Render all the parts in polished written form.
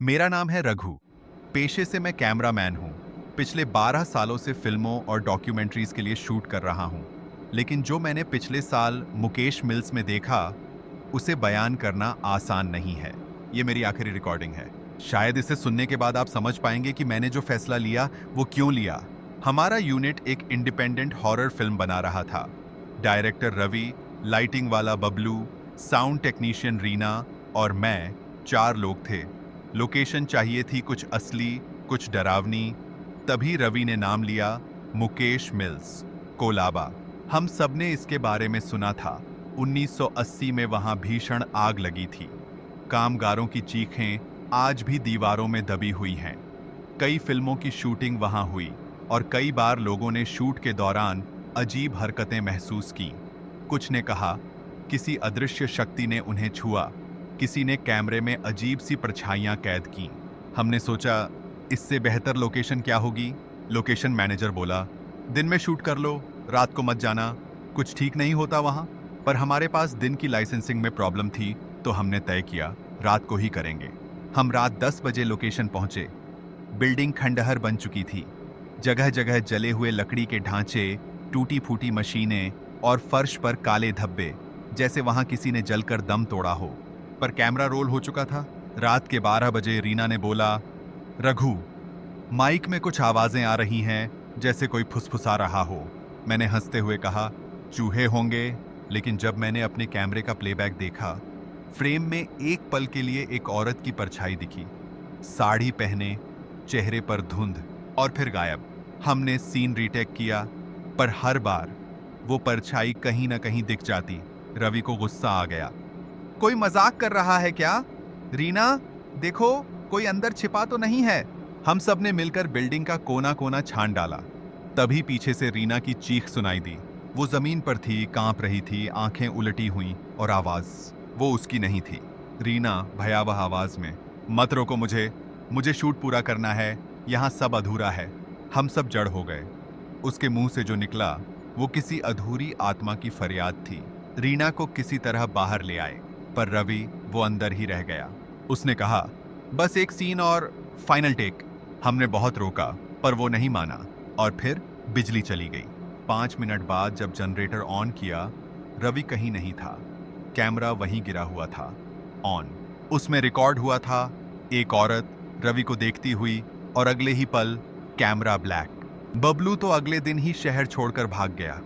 मेरा नाम है रघु। पेशे से मैं कैमरामैन हूँ। पिछले 12 सालों से फिल्मों और डॉक्यूमेंट्रीज के लिए शूट कर रहा हूँ। लेकिन जो मैंने पिछले साल मुकेश मिल्स में देखा, उसे बयान करना आसान नहीं है। ये मेरी आखिरी रिकॉर्डिंग है। शायद इसे सुनने के बाद आप समझ पाएंगे कि मैंने जो फैसला लिया, वो क्यों लिया। हमारा यूनिट एक इंडिपेंडेंट हॉरर फिल्म बना रहा था। डायरेक्टर रवि, लाइटिंग वाला बबलू, साउंड टेक्नीशियन रीना और मैं 4 लोग थे। लोकेशन चाहिए थी कुछ असली, कुछ डरावनी। तभी रवि ने नाम लिया मुकेश मिल्स, कोलाबा। हम सबने इसके बारे में सुना था। 1980 में वहां भीषण आग लगी थी। कामगारों की चीखें आज भी दीवारों में दबी हुई हैं। कई फिल्मों की शूटिंग वहां हुई और कई बार लोगों ने शूट के दौरान अजीब हरकतें महसूस की। कुछ ने कहा किसी अदृश्य शक्ति ने उन्हें छुआ, किसी ने कैमरे में अजीब सी परछाइयां कैद की। हमने सोचा इससे बेहतर लोकेशन क्या होगी। लोकेशन मैनेजर बोला, दिन में शूट कर लो, रात को मत जाना, कुछ ठीक नहीं होता वहां। पर हमारे पास दिन की लाइसेंसिंग में प्रॉब्लम थी, तो हमने तय किया रात को ही करेंगे। हम रात 10 बजे लोकेशन पहुंचे। बिल्डिंग खंडहर बन चुकी थी। जगह जगह जले हुए लकड़ी के ढांचे, टूटी फूटी मशीनें और फर्श पर काले धब्बे, जैसे वहां किसी ने जलकर दम तोड़ा हो। पर कैमरा रोल हो चुका था। रात के 12 बजे रीना ने बोला, रघु, माइक में कुछ आवाजें आ रही हैं, जैसे कोई फुसफुसा रहा हो। मैंने हंसते हुए कहा, चूहे होंगे। लेकिन जब मैंने अपने कैमरे का प्लेबैक देखा, फ्रेम में एक पल के लिए एक औरत की परछाई दिखी। साड़ी पहने, चेहरे पर धुंध, और फिर गायब। हमने सीन रीटेक किया, पर हर बार वो परछाई कहीं ना कहीं दिख जाती। रवि को गुस्सा आ गया। कोई मजाक कर रहा है क्या? रीना, देखो, कोई अंदर छिपा तो नहीं है। हम सब ने मिलकर बिल्डिंग का कोना कोना छान डाला। तभी पीछे से रीना की चीख सुनाई दी। वो जमीन पर थी, कांप रही थी, आंखें उलटी हुई, और आवाज वो उसकी नहीं थी। रीना भयावह आवाज में, मत रोको मुझे, मुझे शूट पूरा करना है, यहाँ सब अधूरा है। हम सब जड़ हो गए। उसके मुंह से जो निकला, वो किसी अधूरी आत्मा की फरियाद थी। रीना को किसी तरह बाहर ले आए, पर रवि वो अंदर ही रह गया। उसने कहा, बस एक सीन और फाइनल टेक। हमने बहुत रोका, पर वो नहीं माना, और फिर बिजली चली गई। 5 मिनट बाद जब जनरेटर ऑन किया, रवि कहीं नहीं था। कैमरा वहीं गिरा हुआ था, ऑन। उसमें रिकॉर्ड हुआ था एक औरत रवि को देखती हुई, और अगले ही पल कैमरा ब्लैक। बबलू तो अगले दिन ही शहर छोड़कर भाग गया।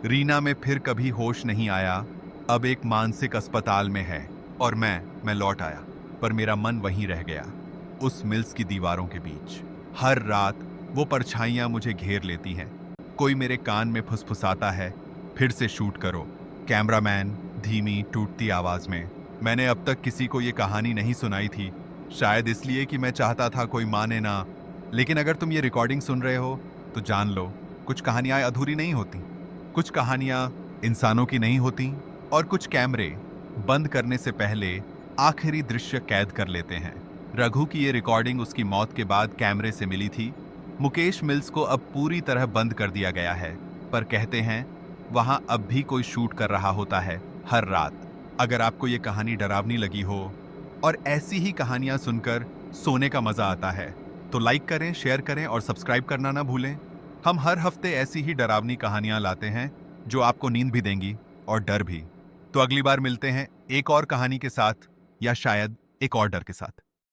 रीना में फिर कभी होश नहीं आया, अब एक मानसिक अस्पताल में है। और मैं लौट आया, पर मेरा मन वहीं रह गया, उस मिल्स की दीवारों के बीच। हर रात वो परछाइयां मुझे घेर लेती हैं। कोई मेरे कान में फुसफुसाता है, फिर से शूट करो। कैमरामैन धीमी टूटती आवाज में, मैंने अब तक किसी को ये कहानी नहीं सुनाई थी, शायद इसलिए कि मैं चाहता था कोई माने ना। लेकिन अगर तुम ये रिकॉर्डिंग सुन रहे हो, तो जान लो, कुछ कहानियां अधूरी नहीं होती। कुछ कहानियां इंसानों की नहीं होती, और कुछ कैमरे बंद करने से पहले आखिरी दृश्य कैद कर लेते हैं। रघु की ये रिकॉर्डिंग उसकी मौत के बाद कैमरे से मिली थी। मुकेश मिल्स को अब पूरी तरह बंद कर दिया गया है, पर कहते हैं वहां अब भी कोई शूट कर रहा होता है हर रात। अगर आपको ये कहानी डरावनी लगी हो और ऐसी ही कहानियां सुनकर सोने का मजा आता है, तो लाइक करें, शेयर करें और सब्सक्राइब करना ना भूलें। हम हर हफ्ते ऐसी ही डरावनी कहानियां लाते हैं, जो आपको नींद भी देंगी और डर भी। तो अगली बार मिलते हैं एक और कहानी के साथ, या शायद एक और डर के साथ।